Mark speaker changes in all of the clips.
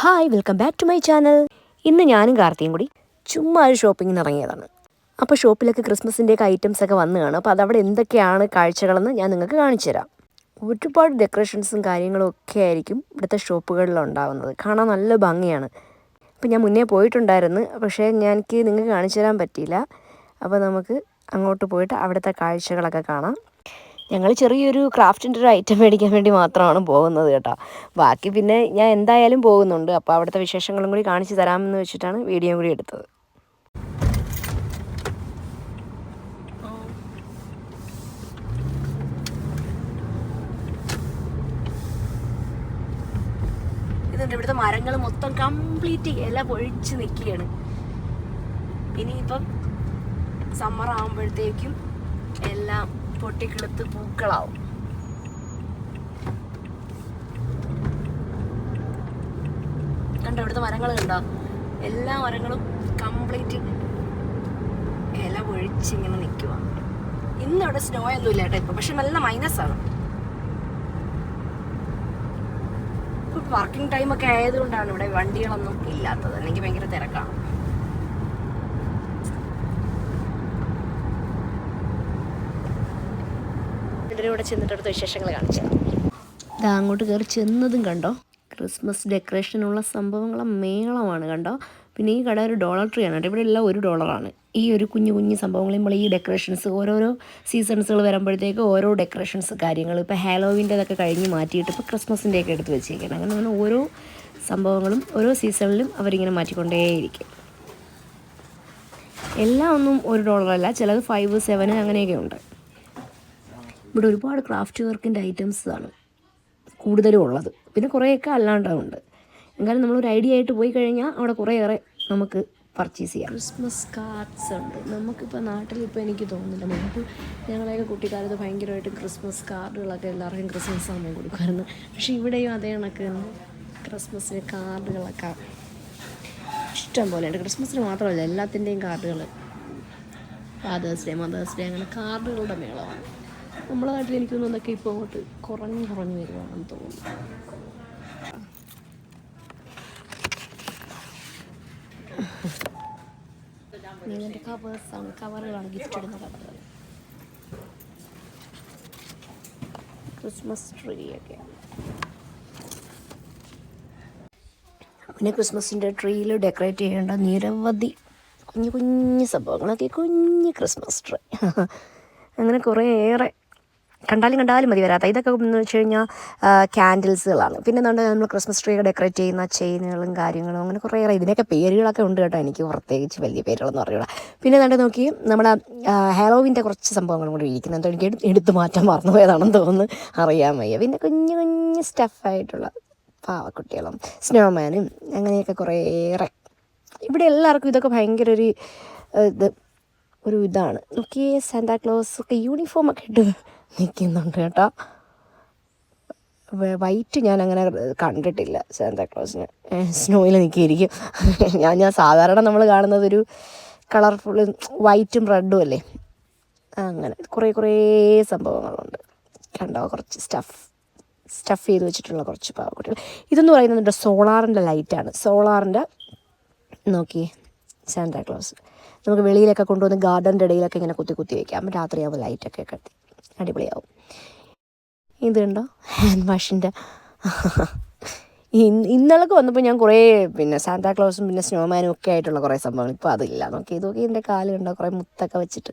Speaker 1: Hi, welcome back to my channel. ഇന്ന് ഞാനും കാർത്തിയും കൂടി ചുമ്മാ ഒരു ഷോപ്പിങ്ങിന് ഇറങ്ങിയതാണ്. അപ്പോൾ ഷോപ്പിലൊക്കെ ക്രിസ്മസിൻ്റെയൊക്കെ ഐറ്റംസൊക്കെ വന്നു കാണും. അപ്പോൾ അതവിടെ എന്തൊക്കെയാണ് കാഴ്ചകളെന്ന് ഞാൻ നിങ്ങൾക്ക് കാണിച്ചു തരാം. ഒരുപാട് ഡെക്കറേഷൻസും കാര്യങ്ങളും ഒക്കെ ആയിരിക്കും ഇവിടുത്തെ ഷോപ്പുകളിൽ ഉണ്ടാകുന്നത്. കാണാൻ നല്ല ഭംഗിയാണ്. അപ്പോൾ ഞാൻ മുന്നേ പോയിട്ടുണ്ടായിരുന്നു, പക്ഷേ എനിക്ക് നിങ്ങൾക്ക് കാണിച്ചു തരാൻ പറ്റിയില്ല. അപ്പോൾ നമുക്ക് അങ്ങോട്ട് പോയിട്ട് അവിടുത്തെ കാഴ്ചകളൊക്കെ കാണാം. ഞങ്ങൾ ചെറിയൊരു ക്രാഫ്റ്റിൻ്റെ ഒരു ഐറ്റം മേടിക്കാൻ വേണ്ടി മാത്രമാണ് പോകുന്നത് കേട്ടോ. ബാക്കി പിന്നെ ഞാൻ എന്തായാലും പോകുന്നുണ്ട്. അപ്പോൾ അവിടുത്തെ വിശേഷങ്ങളും കൂടി കാണിച്ചു തരാമെന്ന് വെച്ചിട്ടാണ് വീഡിയോ കൂടി എടുത്തത്. ഇതുണ്ട്, ഇവിടുത്തെ മരങ്ങൾ മൊത്തം കംപ്ലീറ്റ് ഇല പൊഴിച്ച് നിൽക്കുകയാണ്. ഇനിയിപ്പം സമ്മർ ആകുമ്പോഴത്തേക്കും എല്ലാം പൊട്ടിക്കിളുത്ത് പൂക്കളാവും. കണ്ടോ, ഇവിടുത്തെ മരങ്ങൾ കണ്ടോ? എല്ലാ മരങ്ങളും കംപ്ലീറ്റ് ഇല പൊഴിച്ചിങ്ങനെ നിൽക്കുക. ഇന്നിവിടെ സ്നോ ഒന്നും ഇല്ല കേട്ടോ ഇപ്പം, പക്ഷെ നല്ല മൈനസാണ്. ഇപ്പം വർക്കിംഗ് ടൈമൊക്കെ ആയതുകൊണ്ടാണ് ഇവിടെ വണ്ടികളൊന്നും ഇല്ലാത്തത്, അല്ലെങ്കിൽ ഭയങ്കര തിരക്കാണ്. ഇവിടെ ചെന്നിട്ട് അടുത്ത വിശേഷങ്ങൾ കാണിച്ചത്. ഇത് അങ്ങോട്ട് കയറി ചെന്നതും കണ്ടോ, ക്രിസ്മസ് ഡെക്കറേഷനുള്ള സംഭവങ്ങളെ മേളമാണ് കണ്ടോ. പിന്നെ ഈ കട ഒരു ഡോളർ ട്രീ ആണ് കേട്ടോ. ഇവിടെ എല്ലാം $1. ഈ ഒരു കുഞ്ഞു കുഞ്ഞു സംഭവങ്ങൾ നമ്മൾ ഈ ഡെക്കറേഷൻസ് ഓരോരോ സീസൺസുകൾ വരുമ്പോഴത്തേക്ക് ഓരോ ഡെക്കറേഷൻസ് കാര്യങ്ങൾ, ഇപ്പോൾ ഹാലോവിൻ്റെതൊക്കെ കഴിഞ്ഞ് മാറ്റിയിട്ട് ഇപ്പോൾ ക്രിസ്മസിൻ്റെയൊക്കെ എടുത്ത് വെച്ചേക്കണം. അങ്ങനെ ഓരോ സംഭവങ്ങളും ഓരോ സീസണിലും അവരിങ്ങനെ മാറ്റിക്കൊണ്ടേയിരിക്കും. എല്ലാം ഒന്നും $1 ചിലത് 5, 7 അങ്ങനെയൊക്കെ ഉണ്ട്. ഇവിടെ ഒരുപാട് ക്രാഫ്റ്റ് വർക്കിൻ്റെ ഐറ്റംസാണ് കൂടുതലും ഉള്ളത്. പിന്നെ കുറേയൊക്കെ അല്ലാണ്ടുണ്ട്. എന്നാലും നമ്മളൊരു ഐഡിയ ആയിട്ട് പോയി കഴിഞ്ഞാൽ അവിടെ കുറേയേറെ നമുക്ക് പർച്ചേസ് ചെയ്യാം. ക്രിസ്മസ് കാർഡ്സ് ഉണ്ട്. നമുക്കിപ്പോൾ നാട്ടിലിപ്പോൾ എനിക്ക് തോന്നുന്നില്ല, മുമ്പ് ഞങ്ങളെയൊക്കെ കുട്ടിക്കാലത്ത് ഭയങ്കരമായിട്ട് ക്രിസ്മസ് കാർഡുകളൊക്കെ എല്ലാവർക്കും ക്രിസ്മസ് സമയം കൊടുക്കുമായിരുന്നു. പക്ഷേ ഇവിടെയും അതേ കണക്ക് ക്രിസ്മസിന് കാർഡുകളൊക്കെ ഇഷ്ടം പോലെയുണ്ട്. ക്രിസ്മസിന് മാത്രമല്ല, എല്ലാത്തിൻ്റെയും കാർഡുകൾ, ഫാദേഴ്സ് ഡേ, മദേഴ്സ് ഡേ, അങ്ങനെ കാർഡുകളുടെ മേളമാണ്. നമ്മുടെ നാട്ടിൽ എനിക്ക് തോന്നുന്നു അതൊക്കെ ഇപ്പോൾ അങ്ങോട്ട് കുറഞ്ഞു വരുവാണെന്ന് തോന്നുന്നു. ഇതിൻ്റെ കവേഴ്സാണ്, കവറുകളാണ്, ഗിഫ്റ്റ് ഇടുന്ന കവറുകൾ. ക്രിസ്മസ് ട്രീ ഒക്കെ. പിന്നെ ക്രിസ്മസിൻ്റെ ട്രീയിൽ ഡെക്കറേറ്റ് ചെയ്യേണ്ട നിരവധി കുഞ്ഞു കുഞ്ഞു സംഭവങ്ങളൊക്കെ, കുഞ്ഞ് ക്രിസ്മസ് ട്രീ അങ്ങനെ കുറേയേറെ കണ്ടാലും മതി വരാത്ത. ഇതൊക്കെ എന്ന് വെച്ച് കഴിഞ്ഞാൽ ക്യാൻഡിൽസുകളാണ്. പിന്നെ നമ്മൾ ക്രിസ്മസ് ട്രീ ഡെക്കറേറ്റ് ചെയ്യുന്ന ചെയിനുകളും കാര്യങ്ങളും, അങ്ങനെ കുറേയേറെ ഇതിനൊക്കെ പേരുകളൊക്കെ ഉണ്ട് കേട്ടോ. എനിക്ക് പ്രത്യേകിച്ച് വലിയ പേരുകളൊന്നും അറിയില്ല. പിന്നെ നോക്കി നമ്മുടെ ഹാലോവിൻ്റെ കുറച്ച് സംഭവങ്ങളും കൂടി ഇരിക്കുന്നുണ്ട്. എനിക്ക് എടുത്തു മാറ്റാൻ മറന്നുപോയതാണെന്ന് തോന്നുന്നു, അറിയാൻ വയ്യ. പിന്നെ കുഞ്ഞു കുഞ്ഞ് സ്റ്റഫായിട്ടുള്ള പാവക്കുട്ടികളും സ്നോമാനും അങ്ങനെയൊക്കെ കുറേയേറെ. ഇവിടെ എല്ലാവർക്കും ഇതൊക്കെ ഭയങ്കര ഒരു ഇതാണ്. നോക്കിയേ, സാന്താക്ലോസ് ഒക്കെ യൂണിഫോമൊക്കെ ഇട്ട് നിൽക്കുന്നുണ്ട് കേട്ടോ. വൈറ്റ് ഞാൻ അങ്ങനെ കണ്ടിട്ടില്ല സാന്താക്ലോസിന്. സ്നോയിൽ നിൽക്കിയിരിക്കും. ഞാൻ സാധാരണ നമ്മൾ കാണുന്നത് ഒരു കളർഫുൾ വൈറ്റും റെഡും അല്ലേ, അങ്ങനെ കുറേ സംഭവങ്ങളുണ്ട് കണ്ടോ. കുറച്ച് സ്റ്റഫ് ചെയ്ത് വെച്ചിട്ടുള്ള കുറച്ച് പാവക്കുട്ടികൾ. ഇതെന്ന് പറയുന്നത് സോളാറിൻ്റെ ലൈറ്റാണ്. സോളാറിൻ്റെ നോക്കിയേ സാന്താക്ലോസ്. നമുക്ക് വെളിയിലൊക്കെ കൊണ്ടുവന്ന് ഗാർഡൻ്റെ ഇടയിലൊക്കെ ഇങ്ങനെ കുത്തി വയ്ക്കാം. രാത്രിയാകുമ്പോൾ ലൈറ്റൊക്കെ കത്തി അടിപൊളിയാവും. ഇത് കണ്ടോ, ഹാൻഡ് വാഷിൻ്റെ. ഇന്നലൊക്കെ വന്നപ്പോൾ ഞാൻ കുറേ പിന്നെ സാന്താക്ലോസും പിന്നെ സ്നോമാനും ഒക്കെ ആയിട്ടുള്ള കുറേ സംഭവങ്ങൾ. ഇപ്പോൾ അതില്ല. നോക്കി ഇതൊക്കെ എൻ്റെ കാല് കണ്ടോ, കുറേ മുത്തൊക്കെ വെച്ചിട്ട്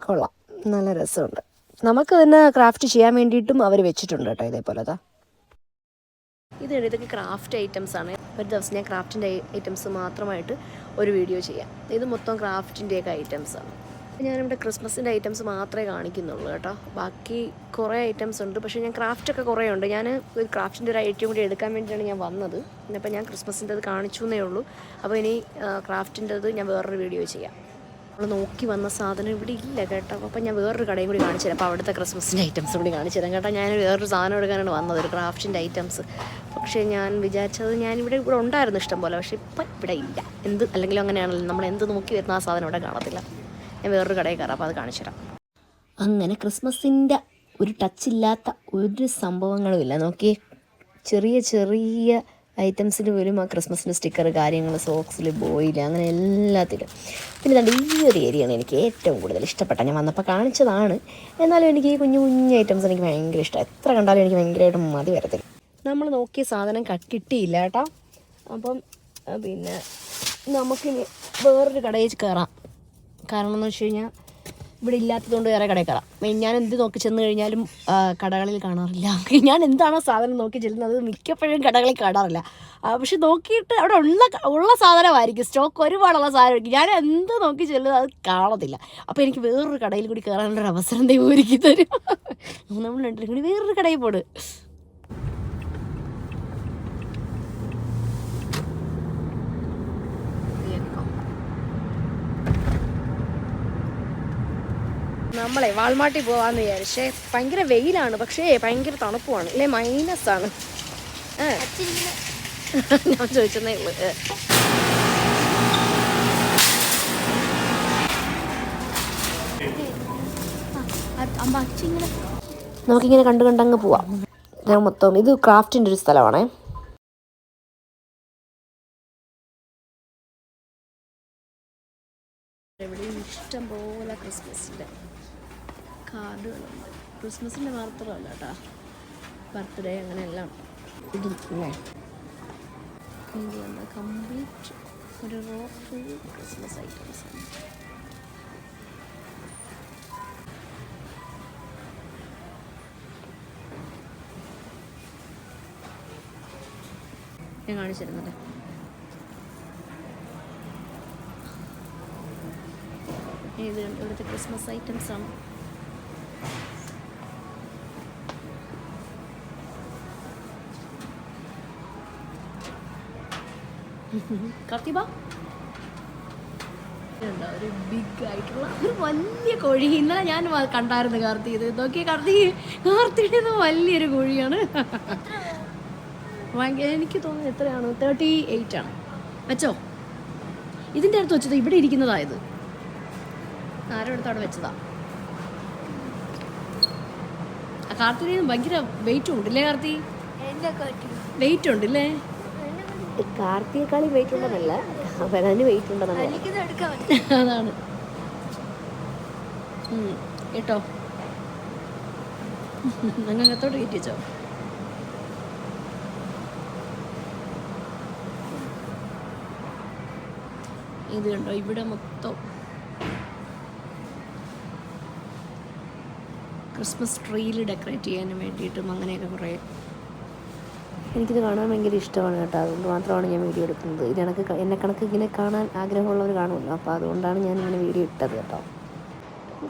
Speaker 1: കൊള്ളാം, നല്ല രസമുണ്ട്. നമുക്ക് തന്നെ ക്രാഫ്റ്റ് ചെയ്യാൻ വേണ്ടിയിട്ടും അവർ വെച്ചിട്ടുണ്ട് കേട്ടോ ഇതേപോലത്തെ. ഇതൊക്കെ ക്രാഫ്റ്റ് ഐറ്റംസാണ്. ഒരു ദിവസം ഞാൻ ക്രാഫ്റ്റിൻ്റെ ഐറ്റംസ് മാത്രമായിട്ട് ഒരു വീഡിയോ ചെയ്യാം. ഇത് മൊത്തം ക്രാഫ്റ്റിൻ്റെയൊക്കെ ഐറ്റംസാണ്. ഞാനിവിടെ ക്രിസ്മസിൻ്റെ ഐറ്റംസ് മാത്രമേ കാണിക്കുന്നുള്ളൂ കേട്ടോ. ബാക്കി കുറേ ഐറ്റംസ് ഉണ്ട്, പക്ഷേ ഞാൻ ക്രാഫ്റ്റൊക്കെ കുറേ ഉണ്ട്. ഞാൻ ഒരു ക്രാഫ്റ്റിൻ്റെ ഒരു ഐറ്റം കൂടി എടുക്കാൻ വേണ്ടിയിട്ടാണ് ഞാൻ വന്നത്. അപ്പോൾ ഞാൻ ക്രിസ്മസിൻ്റെത് കാണിച്ചു എന്നേ ഉള്ളൂ. അപ്പോൾ ഇനി ക്രാഫ്റ്റിൻ്റെത് ഞാൻ വേറൊരു വീഡിയോ ചെയ്യാം. നമ്മൾ നോക്കി വന്ന സാധനം ഇവിടെ ഇല്ല കേട്ടോ. അപ്പോൾ ഞാൻ വേറൊരു കടയും കൂടി കാണിച്ചു തരാം. അപ്പോൾ അവിടുത്തെ ക്രിസ്മസിൻ്റെ ഐറ്റംസ് കൂടി കാണിച്ചു തരാം കേട്ടോ. ഞാൻ വേറൊരു സാധനം എടുക്കാനാണ് വന്നത്, ഒരു ക്രാഫ്റ്റിൻ്റെ ഐറ്റംസ്. പക്ഷേ ഞാൻ വിചാരിച്ചത് ഇവിടെ ഉണ്ടായിരുന്നു ഇഷ്ടം പോലെ, പക്ഷേ ഇപ്പം ഇവിടെ ഇല്ല. അല്ലെങ്കിലും അങ്ങനെയാണല്ലോ, നമ്മൾ എന്ത് നോക്കി വരുന്ന ആ സാധനം ഇവിടെ കാണത്തില്ല. ഞാൻ വേറൊരു കടയിൽ കയറാം, അപ്പോൾ അത് കാണിച്ചു തരാം. അങ്ങനെ ക്രിസ്മസിൻ്റെ ഒരു ടച്ചില്ലാത്ത ഒരു സംഭവങ്ങളുമില്ല. നോക്കിയേ, ചെറിയ ഐറ്റംസിന് പോലും ആ ക്രിസ്മസിൻ്റെ സ്റ്റിക്കർ കാര്യങ്ങൾ സോക്സിൽ ബോയിൽ അങ്ങനെ എല്ലാത്തിലും. പിന്നെ ഇതാണ്ട് ഈ ഒരു ഏരിയയാണ് എനിക്ക് ഏറ്റവും കൂടുതൽ ഇഷ്ടപ്പെട്ട. ഞാൻ വന്നപ്പോൾ കാണിച്ചതാണ്, എന്നാലും എനിക്ക് ഈ കുഞ്ഞു കുഞ്ഞു ഐറ്റംസ് എനിക്ക് ഭയങ്കര ഇഷ്ടമാണ്. എത്ര കണ്ടാലും എനിക്ക് ഭയങ്കരമായിട്ട് മതി വരത്തില്ല. നമ്മൾ നോക്കിയ സാധനം കിട്ടിയില്ല കേട്ടോ. അപ്പം പിന്നെ നമുക്കിനി വേറൊരു കടയിൽ കയറാം. കാരണം എന്ന് വെച്ച് കഴിഞ്ഞാൽ ഇവിടെ ഇല്ലാത്തതുകൊണ്ട് വേറെ കടയിൽ കയറാം. ഞാൻ എന്ത് നോക്കി ചെന്ന് കഴിഞ്ഞാലും കടകളിൽ കാണാറില്ല. ഞാൻ എന്താണോ സാധനം നോക്കി ചെല്ലുന്നത് മിക്കപ്പോഴും കടകളിൽ കാണാറില്ല. പക്ഷെ നോക്കിയിട്ട് അവിടെ ഉള്ള സാധനമായിരിക്കും, സ്റ്റോക്ക് ഒരുപാടുള്ള സാധനമായിരിക്കും. ഞാൻ എന്ത് നോക്കി ചെല്ലുന്നത് അത് കാണത്തില്ല. അപ്പോൾ എനിക്ക് വേറൊരു കടയിൽ കൂടി കയറാനുള്ളൊരു അവസരം ദൈവം ഒരുക്കി തരും. നമ്മൾ രണ്ടുപേരും കൂടി വേറൊരു കടയിൽ പോട്. നമ്മളെ വാൾമാർട്ടിൽ പോകാമെന്ന് വിചാരിച്ചേ. ഭയങ്കര വെയിലാണ്, പക്ഷേ ഭയങ്കര തണുപ്പുമാണ് അല്ലേ, -ആണ്. ഞാൻ ചോദിച്ചെന്നേ ഉള്ളു. നമുക്കിങ്ങനെ കണ്ടങ്ങ് പോവാം. ഞാൻ മൊത്തം ഇത് ക്രാഫ്റ്റിൻ്റെ ഒരു സ്ഥലമാണേ. ഇവിടെ ഇഷ്ടം പോലെ ക്രിസ്മസിൻ്റെ കാർഡുകളുണ്ട്. ക്രിസ്മസിൻ്റെ മാത്രമല്ല കേട്ടോ, ബർത്ത്ഡേ അങ്ങനെയെല്ലാം ഇതില്ലേ. ഇത് കംപ്ലീറ്റ് ഒരു റോ ഫുൾ ക്രിസ്മസ് ഐറ്റംസ് ആണ്. ഞാൻ കാണിച്ചിരുന്നല്ലേ. ഇത് ഇവിടുത്തെ ക്രിസ്മസ് ഐറ്റംസ് ആണ്. കാർത്തിബ ഒരു ബിഗ് ആയിട്ടുള്ള ഒരു വലിയ കോഴി ഇന്നലെ ഞാൻ കണ്ടായിരുന്നു. കാർത്തി ഇത് നോക്കിയ കാർത്തിയുടെ വലിയൊരു കോഴിയാണ്. എനിക്ക് തോന്നുന്നു എത്രയാണ്, 38 ആണ്. വെച്ചോ, ഇതിൻ്റെ അടുത്ത് വെച്ചത് ഇവിടെ ഇരിക്കുന്നതായത് ആരുടെ അടുത്ത് അവിടെ വെച്ചതാ. കാർത്തിക ഭയങ്കര വെയിറ്റ് ഉണ്ടല്ലേ. കാർത്തി വെയിറ്റ് ഉണ്ടല്ലേ. കാർത്തിയേക്കാളും വെയിറ്റ് ഉണ്ടെന്നല്ല, വരാന് വെയിറ്റ് ഉണ്ടെന്നല്ല, അതാണ് കേട്ടോ. അങ്ങത്തോട്ട് കയറ്റി വെച്ചോ. ഇത് കണ്ടോ, ഇവിടെ മൊത്തം ക്രിസ്മസ് ട്രീയിൽ ഡെക്കറേറ്റ് ചെയ്യാനും വേണ്ടിയിട്ടും അങ്ങനെയൊക്കെ കുറേ. എനിക്കിത് കാണാൻ ഭയങ്കര ഇഷ്ടമാണ് കേട്ടോ. അതുകൊണ്ട് മാത്രമാണ് ഞാൻ വീഡിയോ എടുക്കുന്നത്. എന്നെ കണക്ക് ഇങ്ങനെ കാണാൻ ആഗ്രഹമുള്ളവർ കാണുമല്ലോ, അപ്പോൾ അതുകൊണ്ടാണ് ഞാൻ ഇങ്ങനെ വീഡിയോ ഇട്ടത് കേട്ടോ.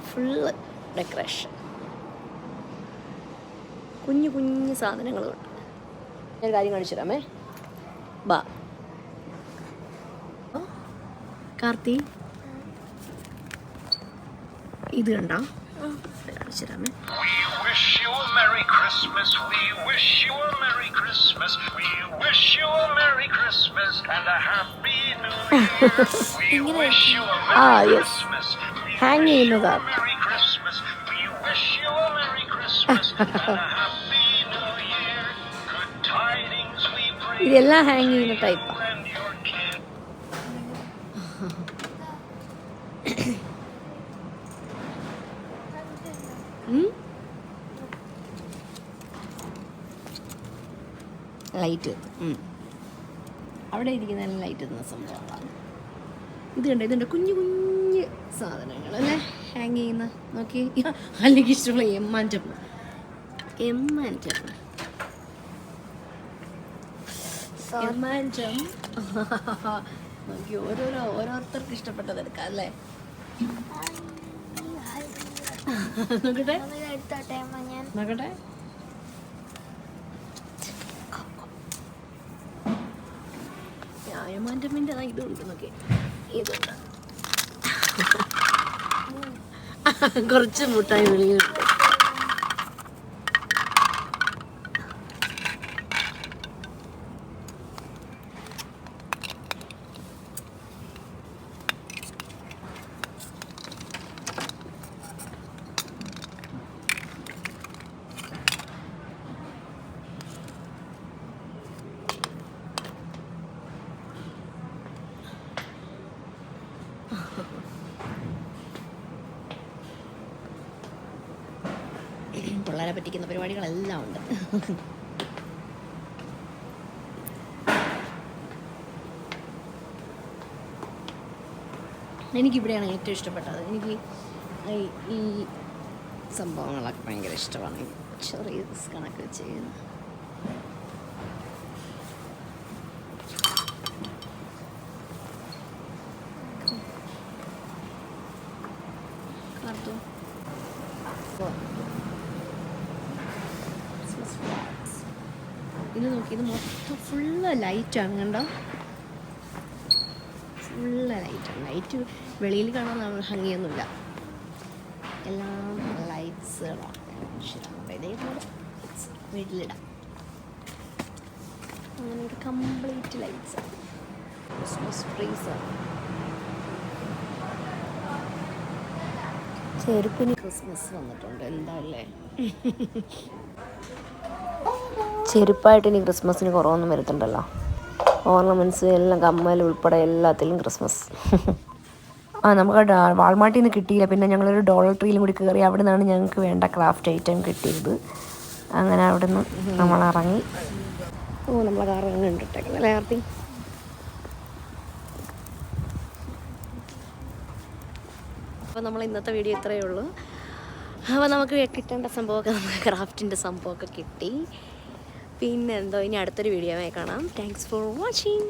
Speaker 1: ഫുള്ള് ഡെക്കറേഷൻ, കുഞ്ഞു കുഞ്ഞു സാധനങ്ങളുണ്ട്. ഞാനൊരു കാര്യം കാണിച്ചു തരാമേ. ബാ കാർത്തി, ഇത് കണ്ടോ, കാണിച്ചു തരാമേ. ഹാങ് ചെയ്യുന്നതാണ്. ഇതെല്ലാം ഹാങ് ചെയ്യുന്ന ടൈപ്പാണ്. ലൈറ്റ് അവിടെ ഇരിക്കുന്ന ലൈറ്റ് എത്തുന്ന സംഭവങ്ങളാണ്. ഇത് കണ്ടോ, ഇതുണ്ട് കുഞ്ഞു കുഞ്ഞ് സാധനങ്ങൾ അല്ലേ ഹാങ് ചെയ്യുന്ന. നോക്കി, അല്ലെങ്കിൽ ഇഷ്ടമുള്ള എമ്മാൻറ്റം നോക്കി ഓരോരുത്തർക്ക് ഇഷ്ടപ്പെട്ടത് എടുക്കാം അല്ലേ. നോക്കട്ടെ നോക്കട്ടെ. യമാൻ്റെ ഇതുണ്ട് നോക്കി, ഇതുണ്ട് കുറച്ച് മുട്ടായി വെളിയുണ്ട്. ആൾക്കാരെ പറ്റിക്കുന്ന പരിപാടികളെല്ലാം ഉണ്ട്. എനിക്കിവിടെയാണ് ഏറ്റവും ഇഷ്ടപ്പെട്ടത്. എനിക്ക് ഈ സംഭവങ്ങളൊക്കെ ഭയങ്കര ഇഷ്ടമാണ്. ചെറിയ കണക്ക് ചെയ്യുന്നത്. ഇത് നോക്കി, ഇത് മൊത്തം ഫുള്ള് ലൈറ്റാണ്, കണ്ടോ? ഫുള്ള് ലൈറ്റാണ്. ലൈറ്റ് വെളിയിൽ കാണാൻ ഭംഗിയൊന്നുമില്ല, എല്ലാം ലൈറ്റ്സുകളാണ്. ഇതേപോലെ വീട്ടിലിടാം. അങ്ങനെ ഒരു കംപ്ലീറ്റ് ലൈറ്റ്സാണ്. ക്രിസ്മസ് ട്രീസാണ്. ചെരുപ്പിന് ക്രിസ്മസ് വന്നിട്ടുണ്ട്. എന്താ അല്ലേ? ചെരുപ്പായിട്ട് ഇനി ക്രിസ്മസിന് കുറവൊന്നും വരുത്തുണ്ടല്ലോ. ഓർണമെൻറ്റ്സ് എല്ലാം, കമ്മൽ ഉൾപ്പെടെ എല്ലാത്തിലും ക്രിസ്മസ്. നമുക്ക് വാൾമാർട്ടിൽ നിന്ന് കിട്ടിയില്ല. പിന്നെ ഞങ്ങളൊരു ഡോളർ ട്രീയിലും കൂടി കയറി. അവിടെ നിന്നാണ് ഞങ്ങൾക്ക് വേണ്ട ക്രാഫ്റ്റ് ഐറ്റം കിട്ടിയത്. അങ്ങനെ അവിടെ നിന്ന് നമ്മൾ ഇറങ്ങി. നമ്മളെ കാർ കണ്ടിട്ടേക്കല്ലേ ആർത്തി? അപ്പോൾ നമ്മൾ ഇന്നത്തെ വീഡിയോ ഇത്രയേ ഉള്ളൂ. അപ്പോൾ നമുക്ക് കിട്ടേണ്ട സംഭവമൊക്കെ, നമുക്ക് ക്രാഫ്റ്റിൻ്റെ സംഭവമൊക്കെ കിട്ടി. പിന്നെ എന്തോ, ഇനി അടുത്തൊരു വീഡിയോ കാണാം. Thanks for watching.